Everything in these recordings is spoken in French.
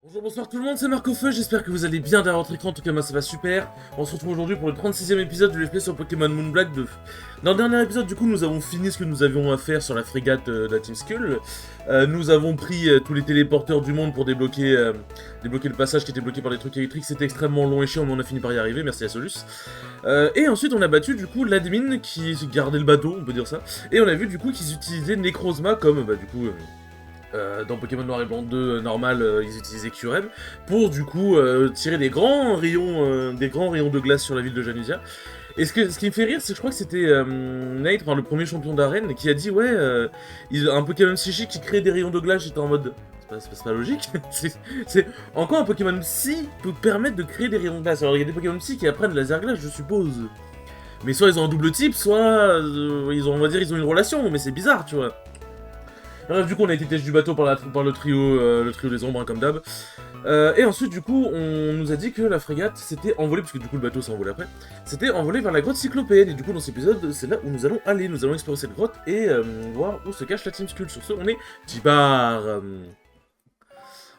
Bonjour, bonsoir tout le monde, c'est Marc au Feu, j'espère que vous allez bien derrière votre écran, en tout cas moi ça va super. On se retrouve aujourd'hui pour le 36e épisode de l'FP sur Pokémon Moon Black 2. Dans le dernier épisode du coup nous avons fini ce que nous avions à faire sur la frégate de la Team Skull. Nous avons pris tous les téléporteurs du monde pour débloquer le passage qui était bloqué par des trucs électriques. C'était extrêmement long et chiant mais on a fini par y arriver, merci à Solus. Et ensuite on a battu du coup l'admin qui gardait le bateau, on peut dire ça. Et on a vu du coup qu'ils utilisaient Necrozma comme dans Pokémon Noir et Blanc 2 normal, ils utilisaient Kyurem pour du coup tirer des grands rayons de glace sur la ville de Janusia. Et ce qui me fait rire, c'est que je crois que c'était Nate, enfin, le premier champion d'arène, qui a dit ouais, un Pokémon psychique qui crée des rayons de glace. J'étais en mode c'est pas logique. Encore un Pokémon psy peut permettre de créer des rayons de glace. Alors il y a des Pokémon psy qui apprennent laser glace, je suppose. Mais soit ils ont un double type, soit on va dire ils ont une relation, mais c'est bizarre, tu vois. Bref, du coup, on a été têche du bateau par le trio des ombres, hein, comme d'hab. Et ensuite, du coup, on nous a dit que la frégate s'était envolée, parce que du coup, le bateau s'est envolé après, s'était envolé vers la grotte cyclopéenne. Et du coup, dans cet épisode, c'est là où nous allons aller. Nous allons explorer cette grotte et voir où se cache la Team Skull. Sur ce, on est Tibar.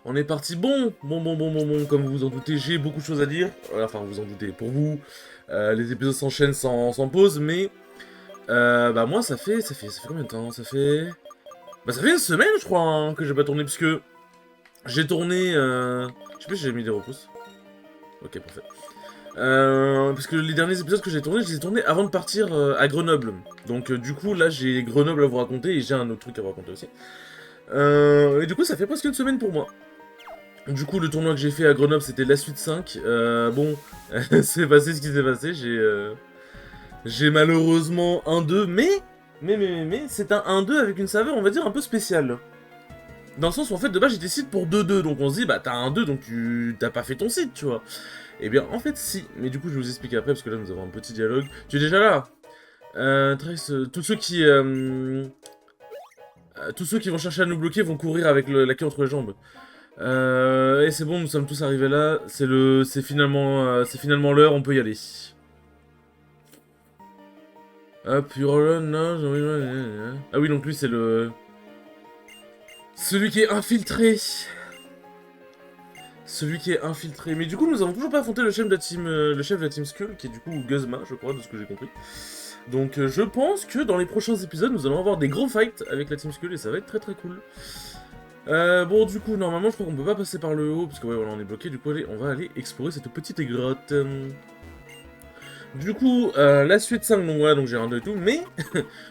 On est parti. Bon. Comme vous vous en doutez, j'ai beaucoup de choses à dire. Enfin, vous en doutez, pour vous, les épisodes s'enchaînent sans pause, mais bah moi, ça fait combien de temps? Bah ça fait une semaine je crois hein, que j'ai pas tourné puisque j'ai tourné je sais plus si j'ai mis des repousses. Ok parfait. Parce que les derniers épisodes que j'ai tournés, je les ai tournés avant de partir à Grenoble. Donc du coup là j'ai Grenoble à vous raconter et j'ai un autre truc à vous raconter aussi. Et du coup ça fait presque une semaine pour moi. Du coup le tournoi que j'ai fait à Grenoble c'était la suite 5. Bon, c'est passé ce qui s'est passé, j'ai malheureusement un 2 mais c'est un 1-2 avec une saveur on va dire un peu spéciale. Dans le sens où en fait de base j'étais site pour 2-2, donc on se dit bah t'as un 2 donc tu t'as pas fait ton site tu vois. Et bien en fait si, mais du coup je vais vous expliquer après parce que là nous avons un petit dialogue. Tu es déjà là Trace, tous ceux qui vont chercher à nous bloquer vont courir avec la queue entre les jambes. Et c'est bon, nous sommes tous arrivés là, c'est finalement l'heure, on peut y aller. Hop, Hurlon, non, ah oui donc lui c'est celui qui est infiltré. Celui qui est infiltré. Mais du coup, nous avons toujours pas affronté le chef de la team Skull, qui est du coup Guzma, je crois, de ce que j'ai compris. Donc je pense que dans les prochains épisodes, nous allons avoir des gros fights avec la team Skull et ça va être très très cool. Bon, du coup, normalement, je crois qu'on peut pas passer par le haut, parce que ouais, voilà, on est bloqué. Du coup, allez, on va aller explorer cette petite grotte. Du coup, la suite 5, donc voilà, donc j'ai un 2 et tout, mais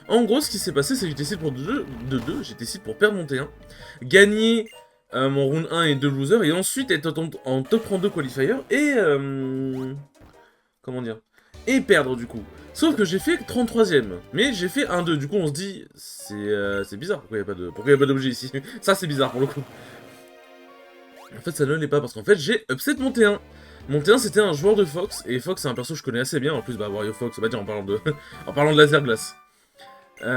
en gros, ce qui s'est passé, c'est que j'étais ici pour 2, j'étais ici pour perdre mon T1, gagner mon round 1 et 2 losers, et ensuite être en top 32 qualifier, et comment dire, et perdre du coup. Sauf que j'ai fait 33ème, mais j'ai fait 1-2, du coup on se dit, c'est bizarre, pourquoi il y a pas d'objet ici. Ça c'est bizarre pour le coup. En fait ça ne l'est pas, parce qu'en fait j'ai upset mon T1. Mon T1 c'était un joueur de Fox, et Fox c'est un perso que je connais assez bien, en plus bah Wario Fox, bah tiens en parlant de, en parlant de laser glace. Mon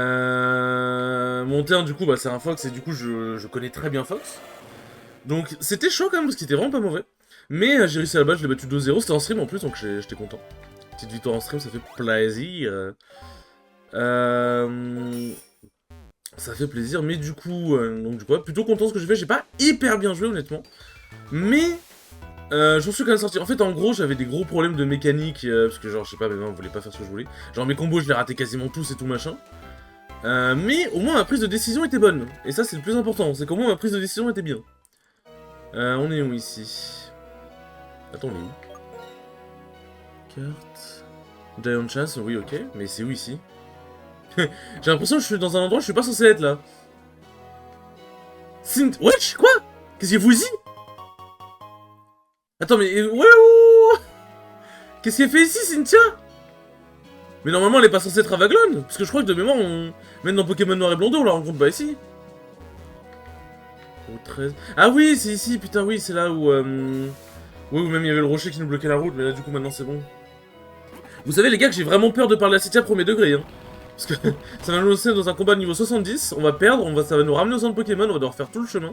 T1 du coup bah c'est un Fox, et du coup je connais très bien Fox. Donc c'était chaud quand même, parce qu'il était vraiment pas mauvais. Mais j'ai réussi à la battre, je l'ai battu 2-0, c'était en stream en plus, donc j'étais content. Petite victoire en stream, ça fait plaisir. Ça fait plaisir, mais du coup, plutôt content de ce que j'ai fait. J'ai pas hyper bien joué honnêtement, mais j'en suis quand même sorti. En fait, en gros, j'avais des gros problèmes de mécanique, parce que genre, je sais pas, mes mains voulaient pas faire ce que je voulais. Genre mes combos, je les ratais quasiment tous et tout machin. Mais au moins ma prise de décision était bonne, et ça c'est le plus important, c'est qu'au moins ma prise de décision était bien. On est où ici? Attends, on est où? Carte. Giant Chance, oui, ok, mais c'est où ici? J'ai l'impression que je suis dans un endroit où je suis pas censé être là. Wesh, quoi? Qu'est-ce qu'il y a vous ici? Attends, mais. Qu'est-ce qu'elle fait ici, Cynthia? Mais normalement, elle est pas censée être à Vaglone, parce que je crois que de mémoire, même dans Pokémon Noir et Blanc 2, on la rencontre pas ici. Au 13. Ah oui, c'est ici, putain, oui, c'est là où. Oui, où même il y avait le rocher qui nous bloquait la route, mais là, du coup, maintenant, c'est bon. Vous savez, les gars, que j'ai vraiment peur de parler à Cynthia premier degré, hein. Parce que ça va nous lancer dans un combat de niveau 70, on va perdre, ça va nous ramener au centre Pokémon, on va devoir faire tout le chemin.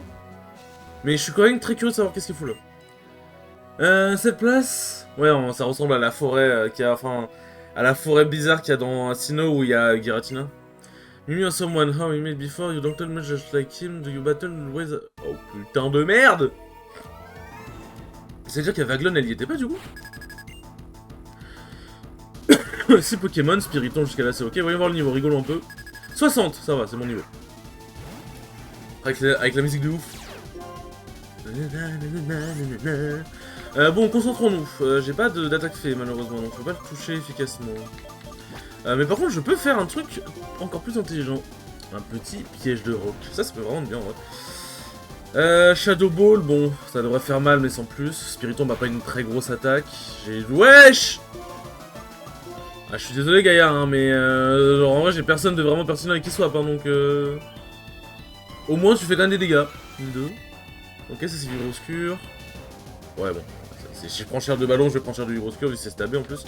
Mais je suis quand même très curieux de savoir qu'est-ce qu'il fout là. Cette place... Ouais, ça ressemble à la forêt enfin... À la forêt bizarre qu'il y a dans Sinnoh où il y a Giratina. Mimi or someone, how we met before, you don't tell me just like him, do you battle with... Oh putain de merde! C'est-à-dire qu'Avaglon, elle y était pas du coup? 6 Pokémon, Spiriton jusqu'à là c'est ok, voyons voir le niveau, rigolo un peu. 60, ça va, c'est mon niveau. Avec la musique de ouf. Bon, concentrons-nous. J'ai pas d'attaque fait malheureusement, donc je peux pas le toucher efficacement. Mais par contre, je peux faire un truc encore plus intelligent. Un petit piège de roc. Ça peut vraiment être bien, ouais. Shadow Ball, bon, ça devrait faire mal, mais sans plus. Spiriton m'a pas une très grosse attaque. J'ai... Wesh! Ah, je suis désolé, Gaïa, hein, mais genre, en vrai, j'ai personne de vraiment pertinent avec qui swap, hein, donc au moins, tu fais quand même des dégâts. 2. Ok, ça c'est Vibroscure. Ouais, bon. Si je prends cher de ballon, je vais prendre cher de Vibroscure, vu que c'est stabé en plus.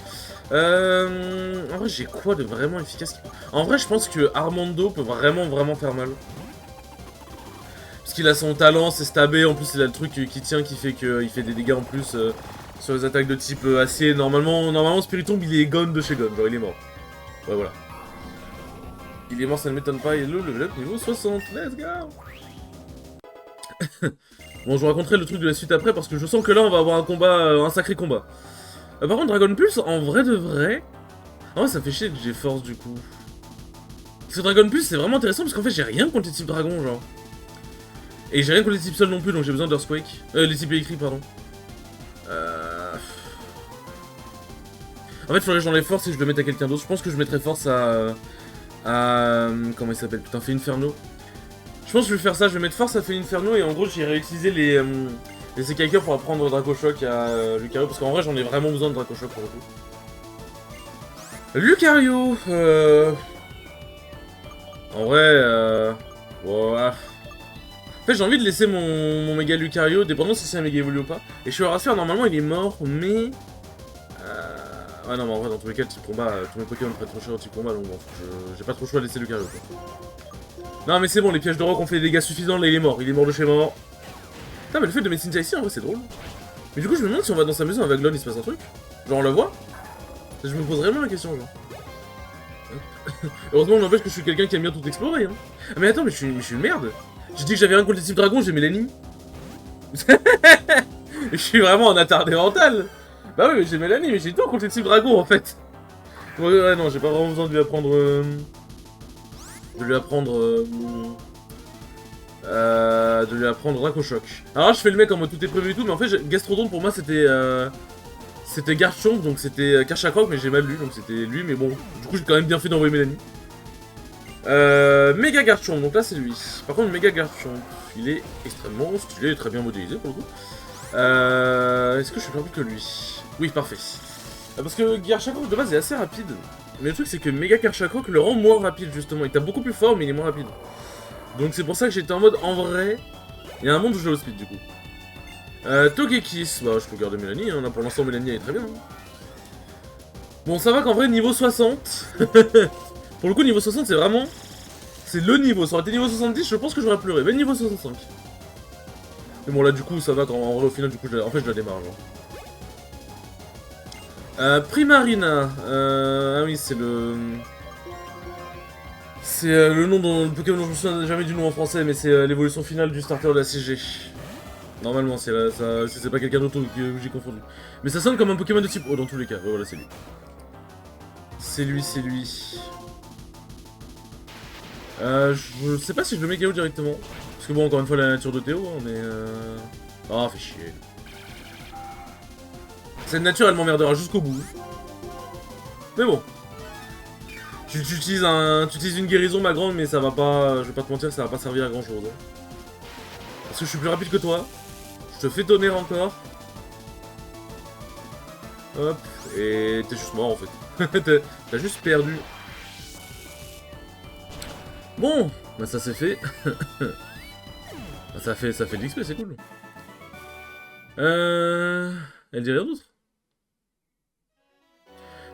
En vrai, j'ai quoi de vraiment efficace? En vrai, je pense que Armando peut vraiment faire mal. Parce qu'il a son talent, c'est stabé, en plus il a le truc qui tient, qui fait qu'il fait des dégâts en plus sur les attaques de type acier. Normalement Spiritomb, il est gone de chez gone, genre il est mort. Ouais, voilà. Il est mort, ça ne m'étonne pas, et le level up niveau 60, let's go. Bon, je vous raconterai le truc de la suite après, parce que je sens que là, on va avoir un combat, un sacré combat. Par contre, Dragon Pulse, en vrai de vrai... Ah ouais, ça fait chier que j'ai force, du coup. Parce que Dragon Pulse, c'est vraiment intéressant, parce qu'en fait, j'ai rien contre les types dragon, genre. Et j'ai rien contre les types sol non plus, donc j'ai besoin d'Earthquake. Les types électriques, pardon. En fait, il faudrait que j'en ai force et je le mette à quelqu'un d'autre. Je pense que je mettrais force à... Comment il s'appelle? Putain, Inferno. Je pense que je vais faire ça, je vais mettre force à Inferno et en gros, j'ai réutilisé les Sekaiker pour apprendre Draco Shock à Lucario, parce qu'en vrai, j'en ai vraiment besoin de Draco Shock pour le coup. Lucario, en vrai, ouais. En fait, j'ai envie de laisser mon méga Lucario, dépendant si c'est un méga évolue ou pas. Et je suis à faire, normalement, il est mort, mais... Ouais, non, mais en vrai, dans tous les cas, le type combat, tous mes Pokémon prennent trop cher au type combat, donc bon, j'ai pas trop le choix de laisser Lucario, quoi. Non, mais c'est bon, les pièges de roc ont fait des dégâts suffisants, là, il est mort de chez mort. Putain, mais le fait de mettre Cynthia ici, en vrai, c'est drôle. Mais du coup, je me demande si on va dans sa maison avec Glon, il se passe un truc. Genre, on la voit. Je me pose vraiment la question, genre. Heureusement, on n'empêche que je suis quelqu'un qui aime bien tout explorer, hein. Ah, mais attends, mais je suis une merde. J'ai dit que j'avais rien contre les types dragons, j'ai Mélanie. Je suis vraiment un attardé mental. Bah oui, mais j'ai Mélanie, mais j'ai tout contre les types dragons, en fait. Ouais, non, j'ai pas vraiment besoin de lui apprendre... de lui apprendre Draco Shock. Alors là, je fais le mec en mode tout est prévu et tout, mais en fait, Gastrodon pour moi c'était c'était Garchomp, donc c'était Karchakrok, mais j'ai mal lu, donc c'était lui, mais bon, du coup j'ai quand même bien fait d'envoyer Mélanie. Méga Garchomp, donc là c'est lui. Par contre, Méga Garchomp, il est extrêmement stylé, très bien modélisé pour le coup. Est-ce que je suis plus rapide que lui? Oui, parfait. Parce que Karchakrok de base est assez rapide, mais le truc c'est que Méga Karchakrok le rend moins rapide justement. Il tape beaucoup plus fort, mais il est moins rapide. Donc c'est pour ça que j'étais en mode, en vrai, il y a un monde où je le speed du coup. Togekiss, bah je peux garder Mélanie, hein. Là pour l'instant Mélanie elle est très bien. Hein. Bon ça va qu'en vrai niveau 60, pour le coup niveau 60 c'est vraiment, c'est le niveau, ça aurait été niveau 70 je pense que j'aurais pleuré, mais niveau 65. Mais bon là du coup ça va qu'en vrai au final du coup je la démarre genre. Primarina, ah oui c'est le... C'est le nom dont le Pokémon dont je me souviens jamais du nom en français, mais c'est l'évolution finale du starter de la CG. Normalement, c'est pas quelqu'un d'autre que j'ai confondu. Mais ça sonne comme un Pokémon de type O dans tous les cas. Ouais, voilà, c'est lui. C'est lui. Je sais pas si je le mets KO directement. Parce que bon, encore une fois, la nature de Théo, hein, mais Ah, fait chier. Cette nature, elle m'emmerdera jusqu'au bout. Mais bon. Tu utilises une guérison, ma grande, mais ça va pas... Je vais pas te mentir, ça va pas servir à grand chose. Hein. Parce que je suis plus rapide que toi. Je te fais tonnerre encore. Hop. Et t'es juste mort, en fait. T'as juste perdu. Bon. Bah ça c'est fait. ça fait de l'XP, c'est cool. Elle dit rien d'autre.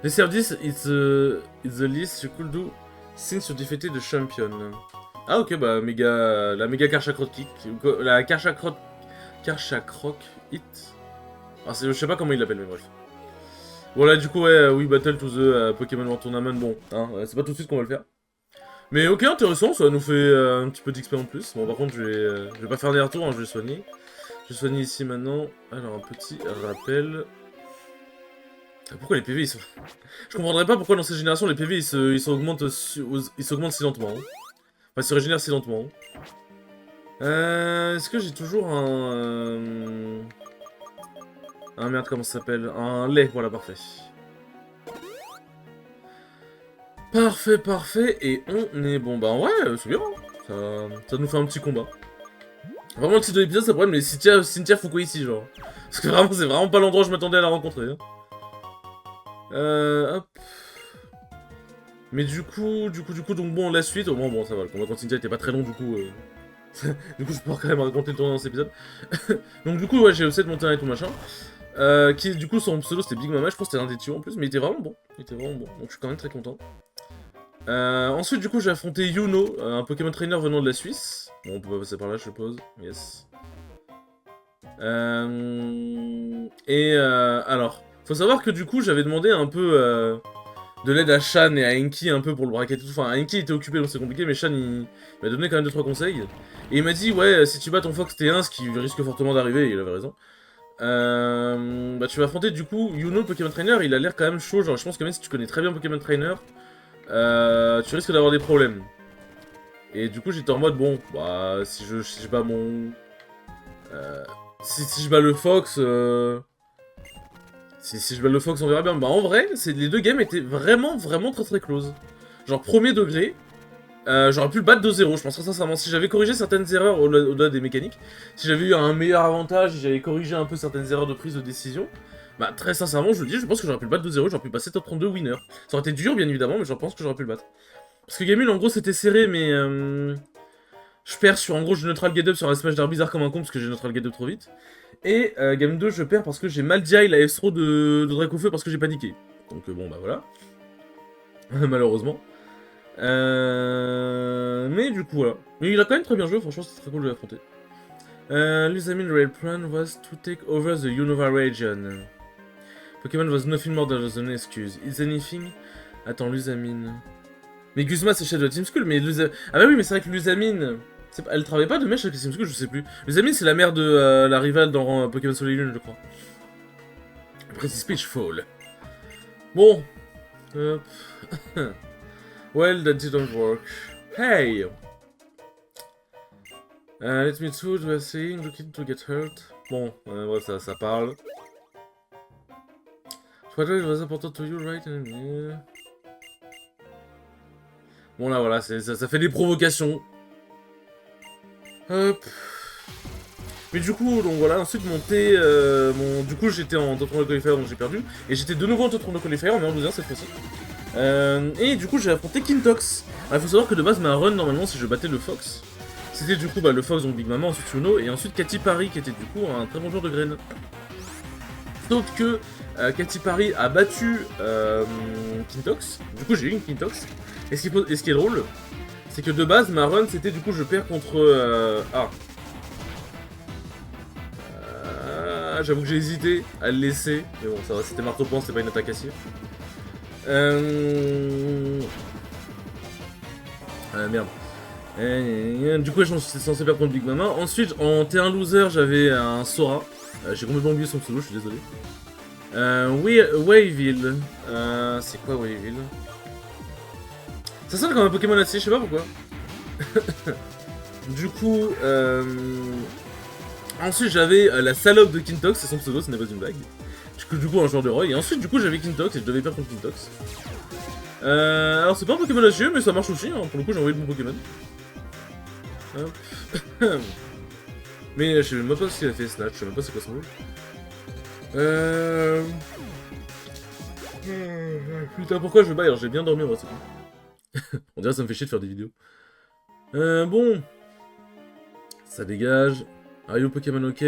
Les services, it's the least you could do since you defeated the champion. Ah ok, bah la méga Karchakrok kick, la Karchakrok hit. Ah, je sais pas comment il l'appelle, mais bref. Voilà, du coup, ouais, oui, Battle to the Pokémon World Tournament, bon, hein, c'est pas tout de suite qu'on va le faire. Mais ok, intéressant, ça nous fait un petit peu d'XP en plus. Bon, par contre, je vais pas faire des retours, hein, je vais soigner. Je soigne ici maintenant. Alors, un petit rappel. Ah, pourquoi les PV ils sont... Je comprendrais pas pourquoi dans cette génération les PV ils s'augmentent si lentement. Hein. Enfin, ils se régénèrent si lentement. Est-ce que j'ai toujours un... Un merde, comment ça s'appelle? Un lait, voilà, parfait. Parfait, parfait, et on est bon. Bah ouais, c'est bien, hein. Ça nous fait un petit combat. Vraiment, le titre de l'épisode, c'est le problème, mais Cynthia Foucault ici, genre. Parce que vraiment, c'est vraiment pas l'endroit où je m'attendais à la rencontrer. Hein. Hop. Mais du coup, donc bon, la suite, au moins, bon, ça va, le combat contre Cynthia était pas très long, du coup... du coup, je peux quand même raconter le tournoi dans cet épisode. Donc du coup, ouais, j'ai aussi monté un et tout machin. Qui, du coup, son pseudo, c'était Big Mama, je pense que c'était un des tuyaux en plus, mais il était vraiment bon. Donc je suis quand même très content. Ensuite, du coup, j'ai affronté Yuno, un Pokémon Trainer venant de la Suisse. Bon, on peut pas passer par là, je suppose. Yes. Alors, faut savoir que du coup, j'avais demandé un peu de l'aide à Shan et à Enki un peu pour le bracket et tout. Enfin, Enki était occupé donc c'est compliqué, mais Shan il m'a donné quand même 2-3 conseils. Et il m'a dit, ouais, si tu bats ton Fox T1, ce qui risque fortement d'arriver, et il avait raison. Bah tu vas affronter du coup Yuno, Pokémon Trainer, il a l'air quand même chaud, genre je pense que même si tu connais très bien Pokémon Trainer, tu risques d'avoir des problèmes. Et du coup j'étais en mode, bon, bah si je bats mon... si je bats le Fox... Si je bats le Fox on verra bien. Bah en vrai, les deux games étaient vraiment très très close. Genre premier degré, j'aurais pu le battre 2-0, je pense très sincèrement. Si j'avais corrigé certaines erreurs au-delà des mécaniques, si j'avais eu un meilleur avantage, si j'avais corrigé un peu certaines erreurs de prise de décision, bah très sincèrement, je le dis, je pense que j'aurais pu le battre 2-0, j'aurais pu passer top 32 winner. Ça aurait été dur, bien évidemment, mais je pense que j'aurais pu le battre. Parce que Game 1, en gros, c'était serré, mais je perds sur, en gros, je neutral get up sur un smash d'art bizarre comme un con, parce que j'ai neutral get up trop vite. Et Game 2, je perds parce que j'ai mal DI la F-throw de Dracofeu parce que j'ai paniqué. Donc bon, bah voilà. Malheureusement. Mais du coup, voilà. Mais il a quand même très bien joué, franchement, c'était très cool de l'affronter. Lusamine real plan was to take over the Unova region. Pokémon was nothing more than an excuse. Is anything... Attends, Lusamine... Mais Guzma, c'est chef de la Team Skull, mais Lusamine... Ah bah oui, mais c'est vrai que Lusamine... Elle travaille pas de mèche avec la Team Skull, je sais plus. Lusamine, c'est la mère de la rivale dans Pokémon Soleil Lune, je crois. Après, c'est Speech Fall. Bon. Well, that didn't work. Hey! Let me too, you are saying, looking to get hurt. Bon, ouais, ça parle. What was important to you, right? Bon, là, voilà, ça fait des provocations. Hop. Mais du coup, donc voilà, ensuite monter, du coup j'étais en top 30 de qualifier donc j'ai perdu, et j'étais de nouveau en top 30 de qualifier, mais en loser cette fois-ci. Et du coup j'ai affronté Kintox. Alors il faut savoir que de base ma run normalement si je battais le Fox, c'était du coup le Fox donc Big Mama, ensuite Yuno, et ensuite Katy Parry qui était du coup un très bon joueur de graines. Sauf que Katy Parry a battu Kintox, du coup j'ai eu une Kintox, et ce qui est drôle, c'est que de base ma run c'était du coup je perds contre... j'avoue que j'ai hésité à le laisser, mais bon ça va, c'était marteau point, c'était pas une attaque à cire. Merde. Du coup, je suis censé perdre contre Big Mama. Ensuite, en T1 loser, j'avais un Sora. J'ai complètement oublié son pseudo, je suis désolé. Waveville. C'est quoi Waveville? Ça sonne comme un Pokémon acier, je sais pas pourquoi. Du coup, ensuite j'avais la salope de Kintox, c'est son pseudo, ce n'est pas une blague. Du coup, un joueur de Roy. Et ensuite, du coup, j'avais Kintox et je devais perdre contre Kintox. Alors, c'est pas un Pokémon acier, mais ça marche aussi. Hein. Pour le coup, j'ai envoyé de mon Pokémon. Hop. Mais je sais même pas ce qu'il a fait Snatch, je sais même pas c'est quoi son rôle. Putain, pourquoi je baille? Alors, j'ai bien dormi, ouais, c'est bon. On dirait que ça me fait chier de faire des vidéos. Bon. Ça dégage. Ayo Pokémon ok.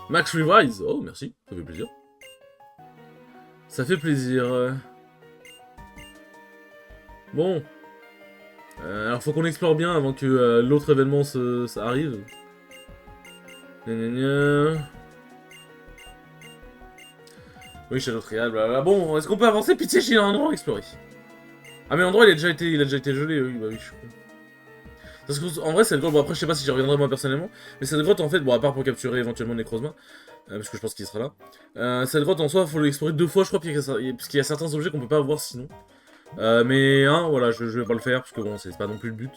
Max Revise. Oh, merci, ça fait plaisir. Ça fait plaisir. Bon. Alors, faut qu'on explore bien avant que l'autre événement ça arrive. Oui, Shadow Trial, blablabla. Bon, est-ce qu'on peut avancer? Pitié, j'ai un endroit à explorer. Ah, mais l'endroit, il a déjà été gelé, oui, bah oui, je suis con. Parce qu'en vrai, cette grotte, bon après je sais pas si j'y reviendrai moi personnellement, mais cette grotte en fait, bon à part pour capturer éventuellement Necrozma, parce que je pense qu'il sera là, cette grotte en soi, faut l'explorer 2 fois je crois, parce qu'il y a certains objets qu'on peut pas avoir sinon. Mais voilà, je vais pas le faire, parce que bon, c'est pas non plus le but.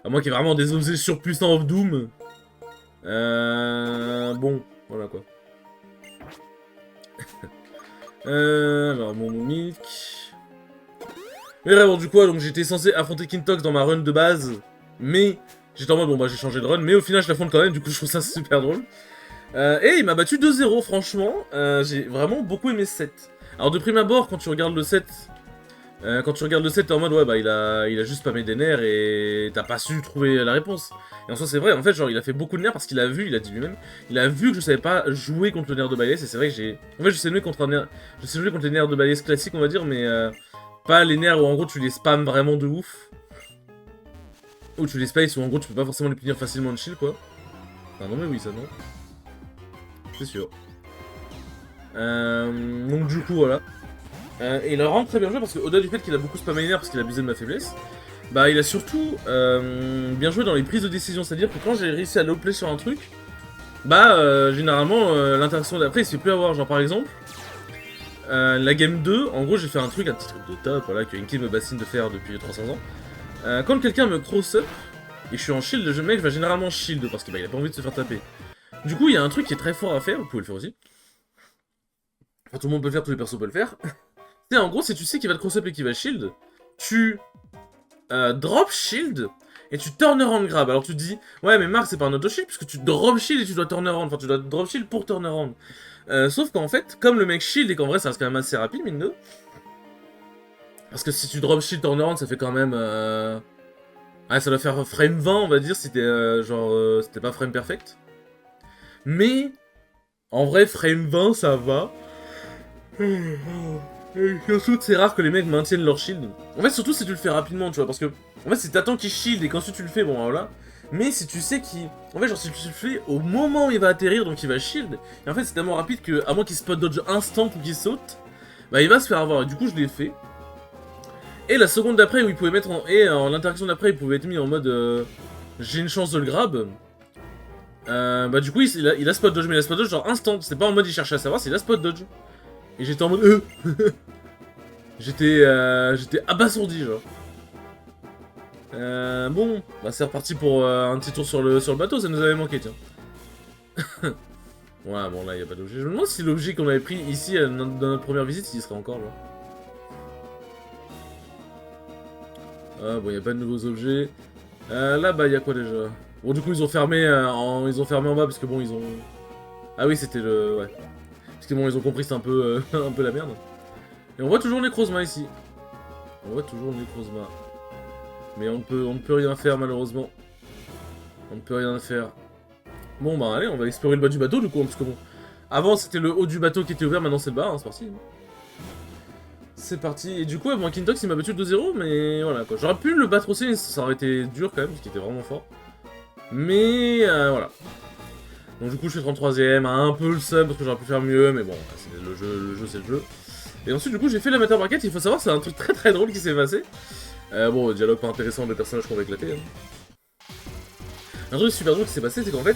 À moins qu'il y ait vraiment des objets surpuissants of Doom. Bon, voilà quoi. Alors mon Mimic... Mais vraiment, du coup, donc j'étais censé affronter Kintox dans ma run de base, mais j'étais en mode, bon bah j'ai changé de run, mais au final je l'affronte quand même, du coup je trouve ça super drôle. Et il m'a battu 2-0, franchement, j'ai vraiment beaucoup aimé ce set. Alors de prime abord, quand tu regardes le set, t'es en mode, ouais bah il a juste spammé des nerfs et t'as pas su trouver la réponse. Et en soi c'est vrai, en fait genre il a fait beaucoup de nerfs parce qu'il a vu, il a dit lui-même, il a vu que je savais pas jouer contre le nerf de Baliès, et c'est vrai que en fait je sais jouer contre les nerfs de Baliès classiques on va dire, mais pas les nerfs où en gros tu les spams vraiment de ouf. Ou tu les spaces où en gros tu peux pas forcément les punir facilement de shield quoi. Enfin non mais oui ça non. C'est sûr. Donc du coup voilà. Et il a vraiment très bien joué parce qu'au-delà du fait qu'il a beaucoup spammé les nerfs parce qu'il a abusé de ma faiblesse, bah il a surtout bien joué dans les prises de décision. C'est-à-dire que quand j'ai réussi à low play sur un truc, bah généralement l'interaction d'après il se fait plus avoir. Genre par exemple, la game 2, en gros j'ai fait un petit truc de top, voilà, que Inky me bassine de faire depuis 300 ans. Quand quelqu'un me cross-up, et je suis en shield, le mec va généralement shield, parce qu'il a pas envie de se faire taper. Du coup, il y a un truc qui est très fort à faire, vous pouvez le faire aussi. Enfin, tout le monde peut le faire, tous les persos peuvent le faire. C'est en gros, si tu sais qu'il va te cross-up et qu'il va shield, tu drop shield, et tu turn around grab. Alors tu te dis, ouais mais Marc c'est pas un auto-shield, puisque tu drop shield et tu dois turn around, enfin tu dois drop shield pour turn around. Sauf qu'en fait, comme le mec shield et qu'en vrai ça reste quand même assez rapide, mine de... Parce que si tu drop shield turn around, ça fait quand même... Ouais, ça doit faire frame 20, on va dire, si t'es c'était pas frame perfect. Mais, en vrai, frame 20, ça va. Surtout, c'est rare que les mecs maintiennent leur shield. En fait, surtout si tu le fais rapidement, tu vois, parce que... En fait, si t'attends qu'il shield et qu'ensuite tu le fais, bon, voilà. Mais si tu sais qu'il... En fait, genre, si tu le fais au moment où il va atterrir, donc il va shield, et en fait, c'est tellement rapide que, à moins qu'il spot dodge instant ou qu'il saute, bah, il va se faire avoir. Et du coup, je l'ai fait. Et la seconde d'après où il pouvait mettre en l'interaction d'après il pouvait être mis en mode j'ai une chance de le grab. Bah du coup il a spot dodge, mais il a spot dodge genre instant. C'était pas en mode il cherchait à savoir, c'est il a spot dodge. Et j'étais en mode j'étais abasourdi genre. Bon, bah c'est reparti pour un petit tour sur le bateau, ça nous avait manqué tiens. Ouais bon là il y a pas d'objet. Je me demande si l'objet qu'on avait pris ici dans notre première visite il serait encore là. Ah bon, y a pas de nouveaux objets. Là, bah, y a quoi déjà? Bon, du coup, ils ont fermé, ils ont fermé en bas parce que bon, ils ont... Ah oui, c'était le... Ouais. Parce que bon, ils ont compris que c'est un peu, un peu la merde. Et on voit toujours Necrozma ici. On voit toujours Necrozma. Mais on ne peut rien faire, malheureusement. On ne peut rien faire. Bon, bah, allez, on va explorer le bas du bateau, du coup, parce que bon... Avant, c'était le haut du bateau qui était ouvert, maintenant c'est le bas, hein, c'est parti. C'est parti, et du coup, bon, Kintox il m'a battu 2-0, mais voilà quoi. J'aurais pu le battre aussi, ça aurait été dur quand même, parce qu'il était vraiment fort. Mais voilà. Donc du coup, je fais 33ème, un peu le seum, parce que j'aurais pu faire mieux, mais bon, c'est le jeu c'est le jeu. Et ensuite, du coup, j'ai fait l'amateur bracket, il faut savoir, c'est un truc très très drôle qui s'est passé. Bon, dialogue pas intéressant des personnages qu'on va éclater. Hein. Un truc super drôle qui s'est passé, c'est qu'en fait...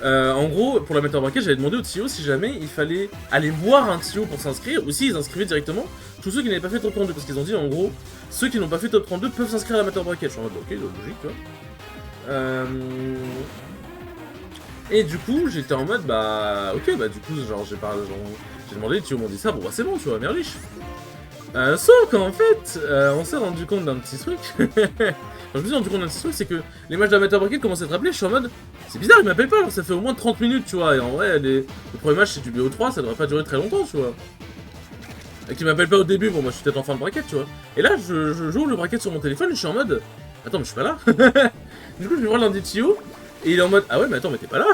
en gros, pour la mettre en bracket, j'avais demandé au TIO si jamais il fallait aller voir un TIO pour s'inscrire, ou s'ils inscrivaient directement tous ceux qui n'avaient pas fait top 32, parce qu'ils ont dit en gros, ceux qui n'ont pas fait top 32 peuvent s'inscrire à l'amateur bracket. Je suis en mode, ok, logique, tu vois. Et du coup, j'étais en mode, bah, ok, bah, du coup, genre, j'ai demandé, les TIO m'ont dit ça, bon, bah, c'est bon, tu vois, merliche. Sauf qu'en fait, on s'est rendu compte d'un petit truc. Je me suis rendu compte d'un petit truc, c'est que les matchs d'amateur bracket commencent à être rappelés, je suis en mode, c'est bizarre, ils m'appellent pas, alors ça fait au moins 30 minutes, tu vois, et en vrai, le premier match c'est du BO3, ça devrait pas durer très longtemps, tu vois. Et qu'ils m'appellent pas au début, bon, moi je suis peut-être en fin de bracket, tu vois. Et là, je joue le bracket sur mon téléphone, et je suis en mode, attends, mais je suis pas là. Du coup, je vais voir l'un des TIO, et il est en mode, ah ouais, mais attends, mais t'es pas là.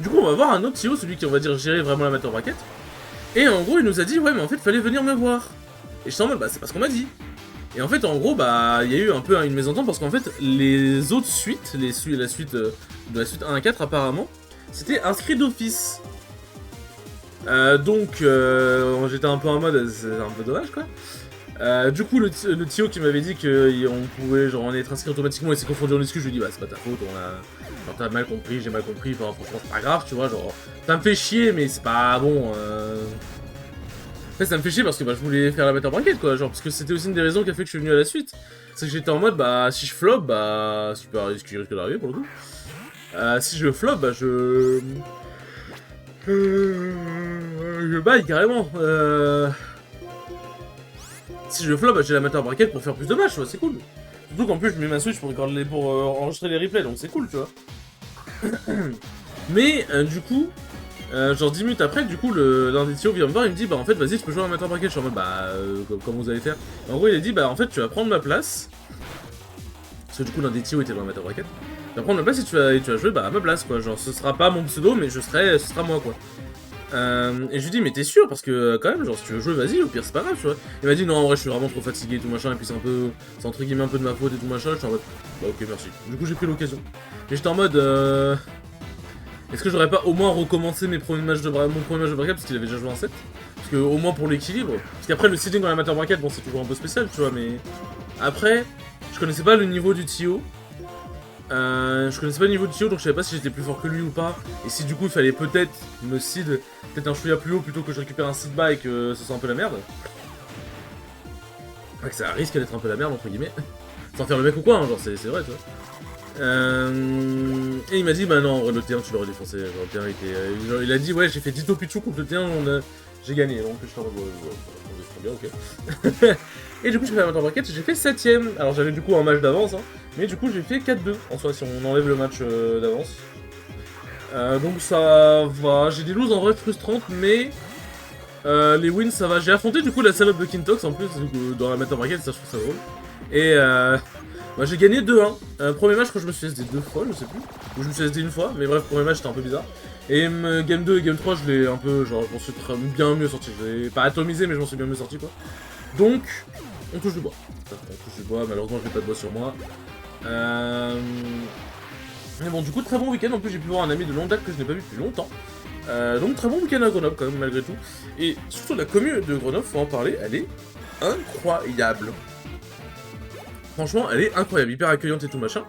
Du coup, on va voir un autre TIO, celui qui, on va dire, gérer vraiment l'amateur bracket. Et en gros, il nous a dit, ouais, mais en fait, fallait venir me voir. Et je suis en mode, bah, c'est pas ce qu'on m'a dit. Et en fait, en gros, bah, il y a eu un peu une mésentente parce qu'en fait, les autres suites, la suite de la suite 1 à 4, apparemment, c'était inscrit d'office. Donc, j'étais un peu en mode, c'est un peu dommage, quoi. Du coup, le Tio qui m'avait dit qu'on pouvait genre en être inscrit automatiquement et s'est confondu en excuse, je lui ai dit bah c'est pas ta faute, genre t'as mal compris, j'ai mal compris, enfin franchement c'est pas grave, tu vois, genre ça me fait chier mais c'est pas bon. En fait ça me fait chier parce que bah, je voulais faire la mettre en braquette quoi, genre parce que c'était aussi une des raisons qui a fait que je suis venu à la suite. C'est que j'étais en mode bah si je flop, bah ce qui risque d'arriver pour le coup. Si je flop, bah je baille carrément. Si je flop, bah, j'ai la mettre en braquette pour faire plus de matchs, c'est cool. Surtout qu'en plus, je mets ma Switch pour enregistrer les replays, donc c'est cool, tu vois. Mais, du coup, genre 10 minutes après, du coup, l'un des Tio vient me voir, il me dit, bah en fait, vas-y, tu peux jouer à la mettre en braquette. Je suis en mode, bah, comment vous allez faire. En gros, il a dit, bah en fait, tu vas prendre ma place. Parce que du coup, l'un des Tio était dans la mettre en braquette. Tu vas prendre ma place et tu vas jouer bah, à ma place, quoi. Genre, ce sera pas mon pseudo, mais ce sera moi, quoi. Et je lui dis mais t'es sûr parce que quand même genre si tu veux jouer vas-y au pire c'est pas grave tu vois. Il m'a dit non en vrai je suis vraiment trop fatigué et tout machin et puis c'est entre guillemets un peu de ma faute et tout machin. Je suis en mode bah ok merci. Du coup j'ai pris l'occasion. Mais j'étais en mode est-ce que j'aurais pas au moins recommencé mon premier match de bracket parce qu'il avait déjà joué un set. Parce que au moins pour l'équilibre. Parce qu'après le seeding dans l'amateur bracket bon c'est toujours un peu spécial tu vois mais après je connaissais pas le niveau du Tio. Je connaissais pas le niveau de Tio donc je savais pas si j'étais plus fort que lui ou pas. Et si du coup il fallait peut-être me seed peut-être un chouïa plus haut plutôt que je récupère un seed bas et que ce soit un peu la merde. Ouais, que ça risque d'être un peu la merde entre guillemets. Sans faire le mec ou quoi, hein, genre c'est vrai tu vois. Et il m'a dit bah non en vrai le T1 tu l'aurais défoncé. Genre, le T1 était, genre, il a dit ouais j'ai fait Ditto Pichu contre le T1 j'ai gagné donc je suis en mode bien ok. Et du coup, j'ai fait la mettre en bracket, j'ai fait 7ème. Alors j'avais du coup un match d'avance, hein, mais du coup j'ai fait 4-2 en soi si on enlève le match d'avance. Donc ça va, j'ai des loses en vrai frustrantes, mais les wins ça va. J'ai affronté du coup la salope de Kintox en plus dans la mettre en bracket, ça je trouve ça drôle. Et bah, j'ai gagné 2-1. Premier match quand je me suis SD 2 fois, je sais plus. Ou je me suis SD une fois, mais bref, premier match c'était un peu bizarre. Et game 2 et game 3 je l'ai un peu, genre je m'en suis bien mieux sorti. Je l'ai pas atomisé mais je m'en suis bien mieux sorti quoi. Donc, on touche du bois. On touche du bois, malheureusement j'ai pas de bois sur moi. Mais bon, du coup, très bon week-end. En plus, j'ai pu voir un ami de longue date que je n'ai pas vu depuis longtemps. Donc, très bon week-end à Grenoble quand même, malgré tout. Et surtout, la commune de Grenoble, faut en parler, elle est incroyable. Franchement, elle est incroyable, hyper accueillante et tout machin.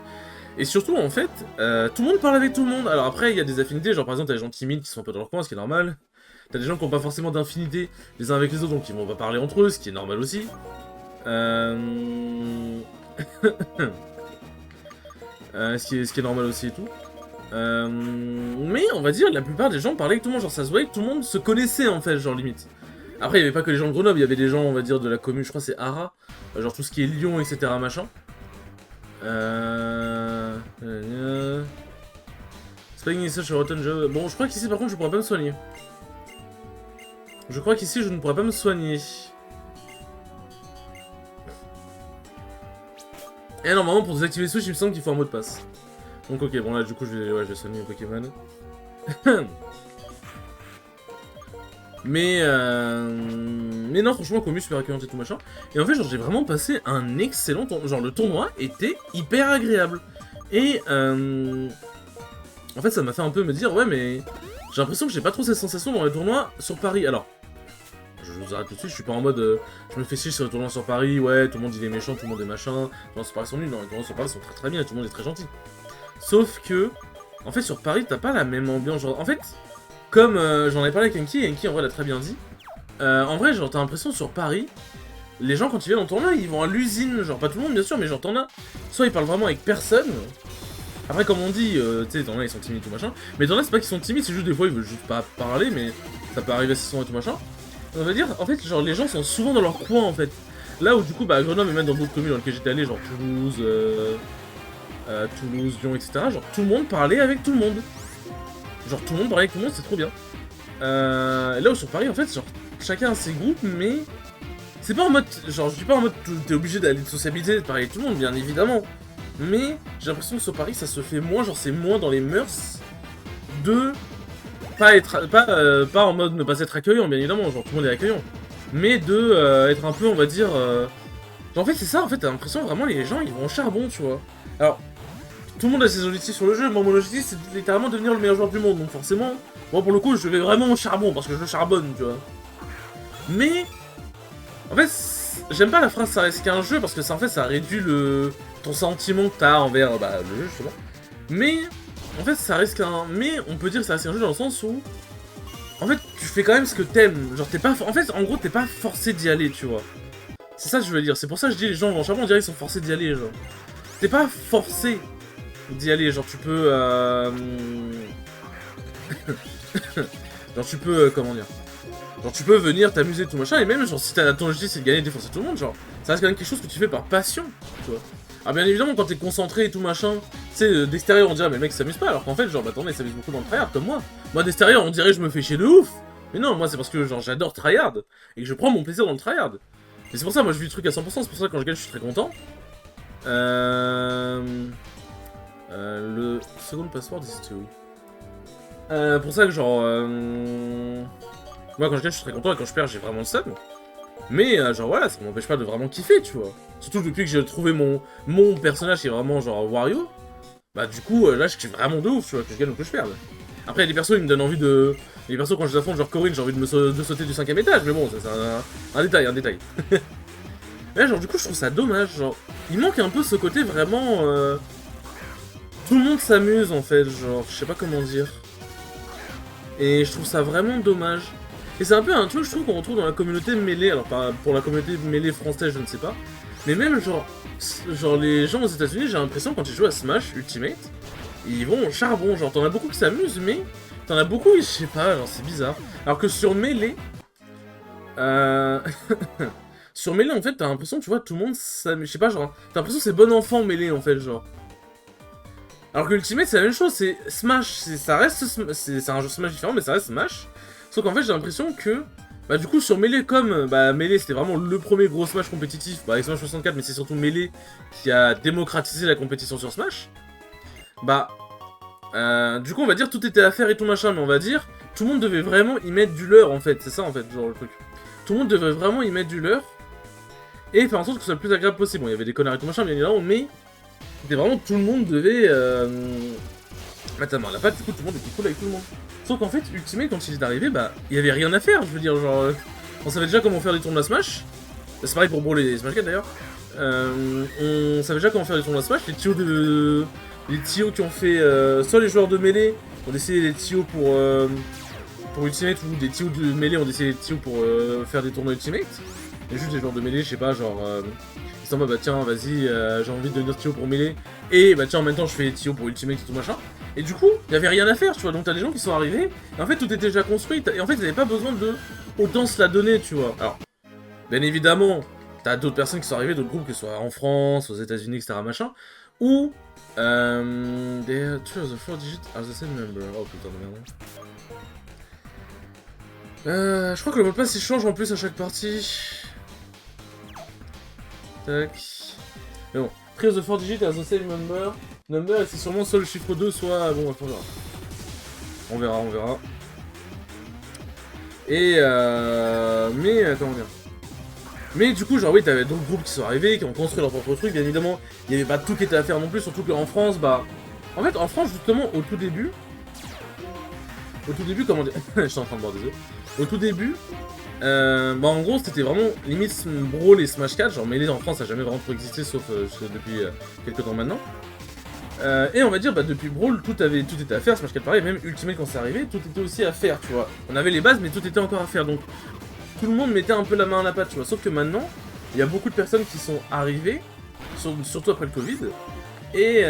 Et surtout, en fait, tout le monde parle avec tout le monde. Alors après, il y a des affinités, genre par exemple, t'as des gens timides qui sont un peu dans leur coin, ce qui est normal. T'as des gens qui n'ont pas forcément d'infinité les uns avec les autres, donc ils vont pas parler entre eux, ce qui est normal aussi. Ce qui est normal aussi et tout. Mais on va dire, la plupart des gens parlaient avec tout le monde, genre ça se voyait que tout le monde se connaissait en fait, genre limite. Après, il y avait pas que les gens de Grenoble, il y avait des gens, on va dire, de la commune, je crois c'est Ara, genre tout ce qui est Lyon, etc. machin. Spaghetti ça sur Rotten Job. Bon, je crois qu'ici par contre je pourrais pas me soigner. Je crois qu'ici je ne pourrais pas me soigner. Et normalement pour désactiver Switch il me semble qu'il faut un mot de passe. Donc ok bon là du coup je vais soigner le Pokémon. mais non franchement Commu super accueillante et tout machin. Et en fait genre j'ai vraiment passé un excellent tournoi. Genre le tournoi était hyper agréable. Et en fait ça m'a fait un peu me dire ouais mais j'ai l'impression que j'ai pas trop cette sensation dans les tournois sur Paris. Alors je vous arrête tout de suite, je suis pas en mode je me fais chier sur les tournois sur Paris, ouais, tout le monde il est méchant, tout le monde est machin, les tournois sur Paris sont nuls, non, les tournois sur Paris sont très très bien, tout le monde est très gentil. Sauf que, en fait sur Paris t'as pas la même ambiance, genre, en fait, comme j'en ai parlé avec Enki, et Enki en vrai l'a très bien dit, en vrai genre t'as l'impression sur Paris, les gens quand ils viennent en tournoi ils vont à l'usine, genre pas tout le monde bien sûr, mais genre t'en as, soit ils parlent vraiment avec personne, après comme on dit, tu sais, t'en as ils sont timides tout machin, mais t'en as c'est pas qu'ils sont timides, c'est juste des fois ils veulent juste pas parler, mais ça peut arriver assez souvent et tout machin. On va dire, en fait, genre les gens sont souvent dans leur coin en fait. Là où du coup, bah, Grenoble et même dans d'autres communes dans lesquelles j'étais allé, genre Toulouse, Lyon, etc. Genre tout le monde parlait avec tout le monde. Genre tout le monde parlait avec tout le monde, c'est trop bien. Là où sur Paris, en fait, genre chacun a ses groupes, mais c'est pas en mode, genre je suis pas en mode t'es obligé d'aller te sociabiliser, de parler avec tout le monde, bien évidemment. Mais j'ai l'impression que sur Paris, ça se fait moins, genre c'est moins dans les mœurs de pas en mode ne pas être accueillant, bien évidemment, genre tout le monde est accueillant, mais de être un peu, on va dire, genre, en fait c'est ça, en fait t'as l'impression vraiment les gens ils vont au charbon, tu vois. Alors tout le monde a ses objectifs sur le jeu, moi mon objectif c'est littéralement devenir le meilleur joueur du monde, donc forcément, moi pour le coup je vais vraiment au charbon parce que je charbonne, tu vois. Mais en fait j'aime pas la phrase ça reste qu'un jeu, parce que ça, en fait, ça réduit ton sentiment que t'as envers le jeu, justement. Mais, en fait, ça reste qu'un... Mais, on peut dire que ça reste qu'un jeu dans le sens où... En fait, tu fais quand même ce que t'aimes. Genre, t'es pas... En fait, en gros, t'es pas forcé d'y aller, tu vois. C'est ça que je veux dire. C'est pour ça que je dis, les gens, en Japon, on dirait qu'ils sont forcés d'y aller, genre. T'es pas forcé d'y aller, genre, tu peux... genre, tu peux... comment dire... Genre, tu peux venir t'amuser, tout machin, et même, genre, si ton objectif, c'est de gagner et défoncer tout le monde, genre, ça reste quand même quelque chose que tu fais par passion, tu vois. Alors, bien évidemment, quand t'es concentré et tout machin, tu sais, d'extérieur, on dirait, mais le mec s'amuse pas, alors qu'en fait, genre, bah attendez, il s'amuse beaucoup dans le tryhard, comme moi. Moi, d'extérieur, on dirait, je me fais chier de ouf. Mais non, moi, c'est parce que, genre, j'adore tryhard, et que je prends mon plaisir dans le tryhard. Et c'est pour ça, moi, je vis le truc à 100%, c'est pour ça que quand je gagne, je suis très content. Le second password is to. Pour ça que, genre, moi, quand je gagne, je suis très content, et quand je perds, j'ai vraiment le seum. Mais, genre, voilà, ça m'empêche pas de vraiment kiffer, tu vois. Surtout depuis que j'ai trouvé mon personnage qui est vraiment, genre, Wario. Bah, du coup, là, je kiffe vraiment de ouf, tu vois, que je gagne ou que je perde. Après, il y a des persos, ils me donnent envie de... Les persos, quand je les affronte, genre Corinne, j'ai envie de sauter du 5ème étage, mais bon, ça, c'est un détail, un détail. Mais là, genre, du coup, je trouve ça dommage, genre... Il manque un peu ce côté vraiment... Tout le monde s'amuse, en fait, genre, je sais pas comment dire. Et je trouve ça vraiment dommage. Et c'est un peu un truc, je trouve, qu'on retrouve dans la communauté mêlée. Alors, pas pour la communauté mêlée française, je ne sais pas. Mais même, genre les gens aux États-Unis, j'ai l'impression, quand ils jouent à Smash Ultimate, ils vont au charbon. Genre, t'en as beaucoup qui s'amusent, mais t'en as beaucoup, je sais pas, genre, c'est bizarre. Alors que sur Melee, sur Melee, en fait, t'as l'impression, tu vois, tout le monde s'amuse. Je sais pas, genre, t'as l'impression que c'est bon enfant Melee, en fait, genre. Alors que Ultimate, c'est la même chose, c'est Smash, ça reste, c'est un jeu Smash différent, mais ça reste Smash. Sauf qu'en fait, j'ai l'impression que, bah du coup, sur Melee, comme, bah Melee, c'était vraiment le premier gros Smash compétitif, bah avec Smash 64, mais c'est surtout Melee qui a démocratisé la compétition sur Smash, bah, du coup, on va dire tout était à faire et tout machin, mais on va dire, tout le monde devait vraiment y mettre du leurre, en fait, c'est ça, en fait, genre, le truc. Tout le monde devait vraiment y mettre du leurre, et faire en sorte que ce soit le plus agréable possible. Bon, il y avait des connards et tout machin, bien évidemment, mais, c'était vraiment, tout le monde devait, attends, la patte, du coup, tout le monde était cool avec tout le monde. Sauf qu'en fait, Ultimate, quand il est arrivé, bah, il y avait rien à faire, je veux dire, genre... on savait déjà comment faire des tournois Smash. C'est pareil pour Brawl et Smash 4 d'ailleurs. On savait déjà comment faire des tournois Smash. Les TO qui ont fait... soit les joueurs de mêlée ont décidé les TO pour Ultimate, ou des TO de mêlée ont décidé les TO pour faire des tournois Ultimate. Et juste les joueurs de mêlée, je sais pas, genre... ils sont en mode, bah tiens, vas-y, j'ai envie de devenir TO pour mêlée. Et bah tiens, en même temps, je fais les TO pour Ultimate et tout machin. Et du coup, il y avait rien à faire, tu vois, donc t'as des gens qui sont arrivés, et en fait tout était déjà construit, et en fait ils n'avaient pas besoin de autant se la donner, tu vois. Alors, bien évidemment, t'as d'autres personnes qui sont arrivées, d'autres groupes, que ce soit en France, aux États-Unis, etc., machin, où, two of the 4 digits are the same number. Oh putain de merde. Je crois que le mot de passe il change en plus à chaque partie. Tac. Mais bon, 3 of the 4 digits are the same number. Number, et c'est sûrement soit le chiffre 2, soit... Bon, on verra. On verra. Et comment dire. Mais du coup, genre oui, t'avais d'autres groupes qui sont arrivés, qui ont construit leur propre truc, bien évidemment. Il n'y avait pas tout qui était à faire non plus, surtout qu'en France, bah... En fait, en France, justement, au tout début, comment dire... Je suis en train de boire des œufs. Au tout début, bah en gros, c'était vraiment limite Brawl et Smash 4, genre Melee en France, ça n'a jamais vraiment trop existé, sauf depuis quelques temps maintenant. Et on va dire, bah depuis Brawl, tout était à faire, Smash 4 pareil, même Ultimate quand c'est arrivé, tout était aussi à faire, tu vois. On avait les bases, mais tout était encore à faire, donc tout le monde mettait un peu la main à la pâte, tu vois. Sauf que maintenant, il y a beaucoup de personnes qui sont arrivées, surtout après le Covid, et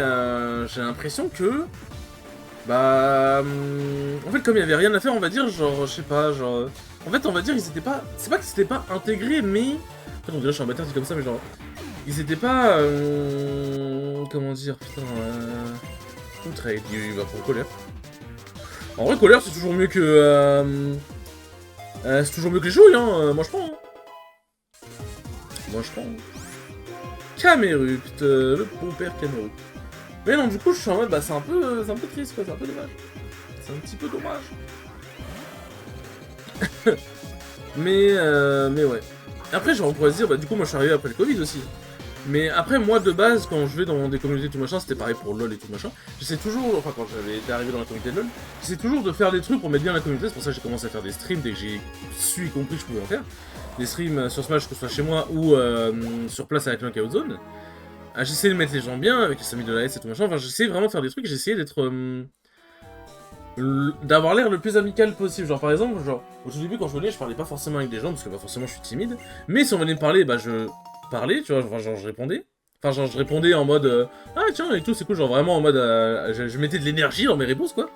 j'ai l'impression que, bah, en fait, comme il y avait rien à faire, on va dire, genre, je sais pas, genre, en fait, on va dire, ils étaient pas, c'est pas qu'ils s'étaient pas intégrés, mais, en fait, on dirait que je suis un bâtard dit comme ça, mais genre, ils étaient pas, comment dire, putain, trade, il va pour colère. En vrai, colère, c'est toujours mieux que, c'est toujours mieux que les chouilles, hein, moi je prends, hein. Moi je prends. Camerupt, le bon père Camerupt. Mais non, du coup, je suis en mode, bah c'est un peu triste, quoi, c'est un peu dommage. C'est un petit peu dommage. mais ouais. Après, genre, on pourrait se dire, bah du coup, moi je suis arrivé après le Covid aussi. Mais après, moi, de base, quand je vais dans des communautés tout machin, c'était pareil pour LoL et tout machin, j'essaie toujours, enfin quand j'avais été arrivé dans la communauté de LoL, j'essaie toujours de faire des trucs pour mettre bien la communauté, c'est pour ça que j'ai commencé à faire des streams dès que j'ai su et compris que je pouvais en faire. Des streams sur Smash, que ce soit chez moi ou sur place avec Knockout Zone. J'essayais de mettre les gens bien, avec les Samy de la S et tout machin, enfin j'essayais vraiment de faire des trucs, j'essayais d'être... d'avoir l'air le plus amical possible. Genre par exemple, genre au tout début quand je venais, je parlais pas forcément avec des gens parce que bah, forcément je suis timide. Mais si on venait me parler, bah je parlais, tu vois, genre je répondais. Enfin genre je répondais en mode ah tiens et tout, c'est cool, genre vraiment en mode je mettais de l'énergie dans mes réponses quoi.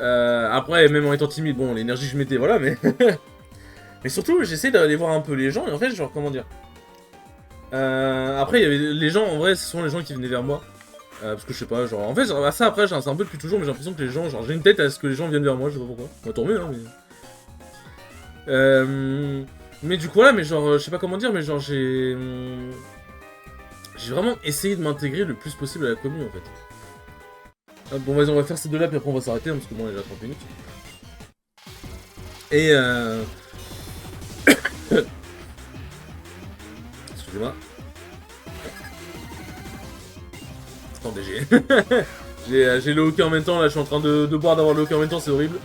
Après même en étant timide, bon l'énergie que je mettais voilà mais mais surtout j'essayais d'aller voir un peu les gens et en fait genre comment dire. Après il y avait les gens en vrai, ce sont les gens qui venaient vers moi. Parce que je sais pas, genre, en fait, genre, ça après, c'est un peu depuis toujours, mais j'ai l'impression que les gens, genre, j'ai une tête à ce que les gens viennent vers moi, je sais pas pourquoi. Bah, tant mieux, hein, mais du coup, voilà, mais genre, je sais pas comment dire, mais genre, j'ai vraiment essayé de m'intégrer le plus possible à la commune, en fait. Ah, bon, vas-y, on va faire ces deux-là, puis après, on va s'arrêter, hein, parce que bon, on est déjà 30 minutes. Et excusez-moi. Attendez, j'ai le hockey en même temps, là, je suis en train de boire, d'avoir le hockey en même temps, c'est horrible.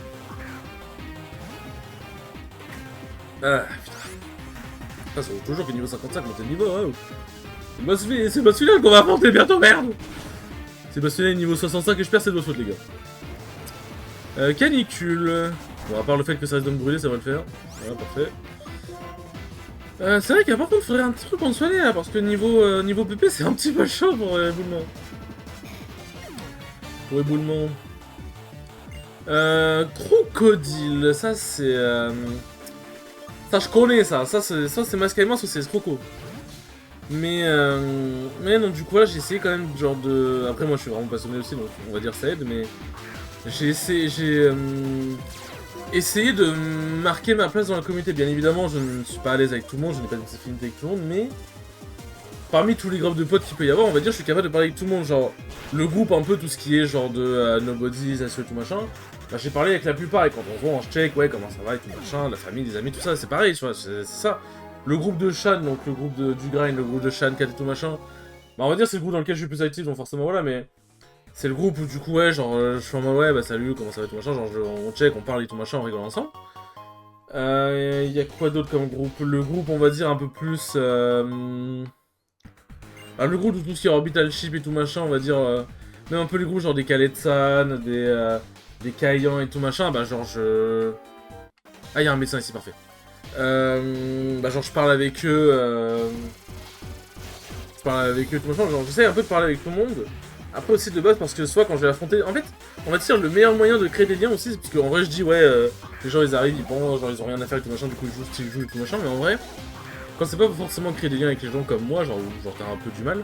Ah, putain. Ça vaut toujours que niveau 55, monter de niveau, hein. C'est le boss final qu'on va affronter bientôt, merde. C'est le boss final niveau 65 et je perds cette boss faute, les gars. Canicule. Bon, à part le fait que ça risque de me brûler, ça va le faire. Voilà, parfait. C'est vrai qu'à par contre, faudrait un petit truc en soigner là, parce que niveau PP, c'est un petit peu chaud pour éboulement. Pour éboulement. Crocodile, ça c'est... Ça je connais ça c'est Mascaïman, ça c'est Croco. Mais non, du coup là j'ai essayé quand même genre de... Après moi je suis vraiment passionné aussi, donc on va dire ça aide, mais... J'ai essayé de marquer ma place dans la communauté. Bien évidemment, je ne suis pas à l'aise avec tout le monde, je n'ai pas des affinités avec tout le monde, mais... Parmi tous les groupes de potes qu'il peut y avoir, on va dire, je suis capable de parler avec tout le monde, genre... Le groupe un peu, tout ce qui est genre de Nobody, Asio et tout machin... Bah, j'ai parlé avec la plupart, et quand on se voit, on se check, ouais, comment ça va et tout machin, la famille, les amis, tout ça, c'est pareil, tu vois, c'est ça. Le groupe de Shan, donc le groupe du grind, le groupe de Shan, Kat et tout machin, bah on va dire c'est le groupe dans lequel je suis plus actif, donc forcément voilà, mais... C'est le groupe où du coup, ouais, genre, je suis en mode, ouais, bah salut, comment ça va et tout machin, genre, on check, on parle et tout machin, on rigole ensemble. Y a quoi d'autre comme groupe? Le groupe, on va dire, un peu plus... Ah, le groupe de tout ce qui est Orbital Ship et tout machin, on va dire... Même un peu les groupes genre des Kaletsan, des Kaiyan et tout machin, bah genre je... Ah, y'a un médecin ici, parfait. Bah genre je parle avec eux, tout machin, genre j'essaie un peu de parler avec tout le monde. Après aussi de base parce que soit quand je vais affronter... En fait, on va dire le meilleur moyen de créer des liens aussi, c'est parce qu'en vrai je dis ouais, les gens ils arrivent, ils pensent, genre ils ont rien à faire et tout machin, du coup ils jouent et tout machin, mais en vrai, quand c'est pas forcément créer des liens avec les gens comme moi, genre t'as un peu du mal,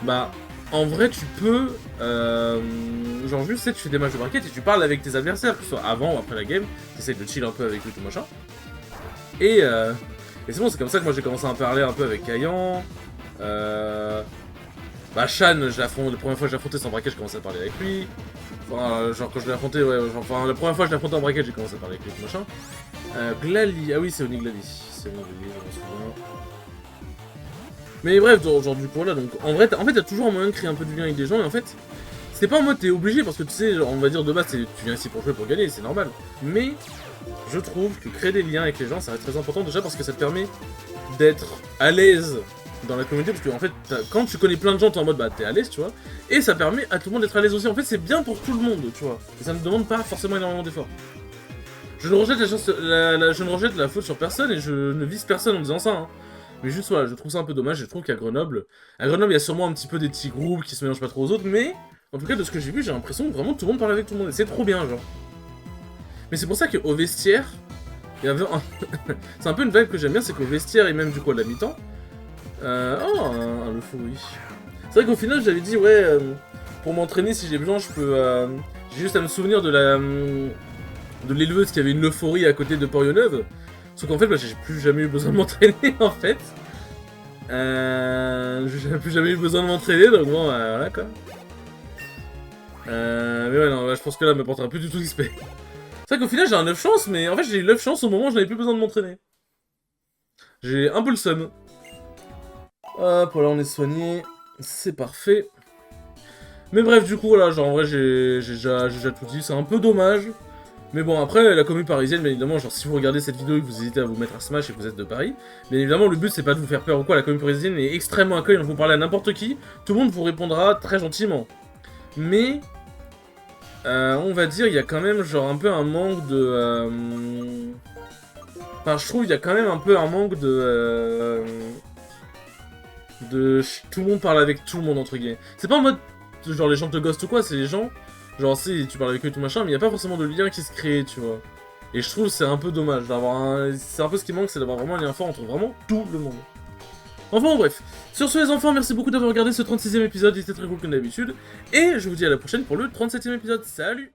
bah... En vrai, tu peux, genre juste, tu sais, tu fais des matchs de bracket et tu parles avec tes adversaires, que ce soit avant ou après la game, tu essaies de chill un peu avec eux, tout machin. Et c'est bon, c'est comme ça que moi j'ai commencé à parler un peu avec Kaiyan. Bah Shan, la première fois que je l'ai affronté sans bracket, j'ai commencé à parler avec lui. Enfin, genre quand je l'ai affronté, ouais, genre, enfin la première fois que je l'ai affronté en bracket, j'ai commencé à parler avec lui, tout machin. Glali, ah oui, c'est Oni Glali, c'est Oni Glali, je me souviens. Mais bref, genre du coup là, donc en vrai, t'as toujours un moyen de créer un peu du lien avec des gens, et en fait, c'est pas en mode t'es obligé, parce que tu sais, on va dire de base, tu viens ici pour jouer, pour gagner, c'est normal. Mais, je trouve que créer des liens avec les gens, ça reste très important, déjà parce que ça te permet d'être à l'aise dans la communauté, parce que en fait, quand tu connais plein de gens, t'es en mode, bah t'es à l'aise, tu vois, et ça permet à tout le monde d'être à l'aise aussi, en fait, c'est bien pour tout le monde, tu vois, et ça ne demande pas forcément énormément d'efforts. Je ne rejette la faute sur personne, et je ne vise personne en disant ça, hein. Mais juste voilà, je trouve ça un peu dommage, je trouve qu'à Grenoble, il y a sûrement un petit peu des petits groupes qui se mélangent pas trop aux autres, mais en tout cas de ce que j'ai vu, j'ai l'impression que vraiment tout le monde parle avec tout le monde, et c'est trop bien genre. Mais c'est pour ça qu'au vestiaire, il y avait un... c'est un peu une vibe que j'aime bien, c'est qu'au vestiaire et même du coup à la mi-temps, le fou, oui. C'est vrai qu'au final j'avais dit ouais, pour m'entraîner si j'ai besoin je peux... J'ai juste à me souvenir de l'éleveuse qui avait une euphorie à côté de Porionneuve. Sauf qu'en fait, bah, j'ai plus jamais eu besoin de m'entraîner, en fait. J'ai plus jamais eu besoin de m'entraîner, donc bon, voilà, quoi. Mais ouais, non, là, je pense que là, me portera plus du tout XP. C'est vrai qu'au final, j'ai un 9 chance, mais en fait, j'ai eu 9 chance au moment où je n'avais plus besoin de m'entraîner. J'ai un peu le seum. Hop, voilà, on est soigné. C'est parfait. Mais bref, du coup, voilà, genre, en vrai, j'ai déjà tout dit. C'est un peu dommage. Mais bon, après, la commune parisienne, bien évidemment, genre, si vous regardez cette vidéo et que vous hésitez à vous mettre à Smash et que vous êtes de Paris, bien évidemment, le but, c'est pas de vous faire peur ou quoi. La commune parisienne est extrêmement accueillante. Vous parlez à n'importe qui, tout le monde vous répondra très gentiment. Mais... on va dire, il y a quand même, genre, un peu un manque de... Enfin, je trouve, il y a quand même un peu un manque tout le monde parle avec tout le monde, entre guillemets. C'est pas en mode, genre, les gens te ghostent ou quoi, c'est les gens... Genre, si tu parles avec eux et tout machin, mais il n'y a pas forcément de lien qui se crée, tu vois. Et je trouve que c'est un peu dommage d'avoir un... C'est un peu ce qui manque, c'est d'avoir vraiment un lien fort entre vraiment tout le monde. Enfin bon, bref. Sur ce les enfants, merci beaucoup d'avoir regardé ce 36e épisode, il était très cool comme d'habitude. Et je vous dis à la prochaine pour le 37e épisode. Salut!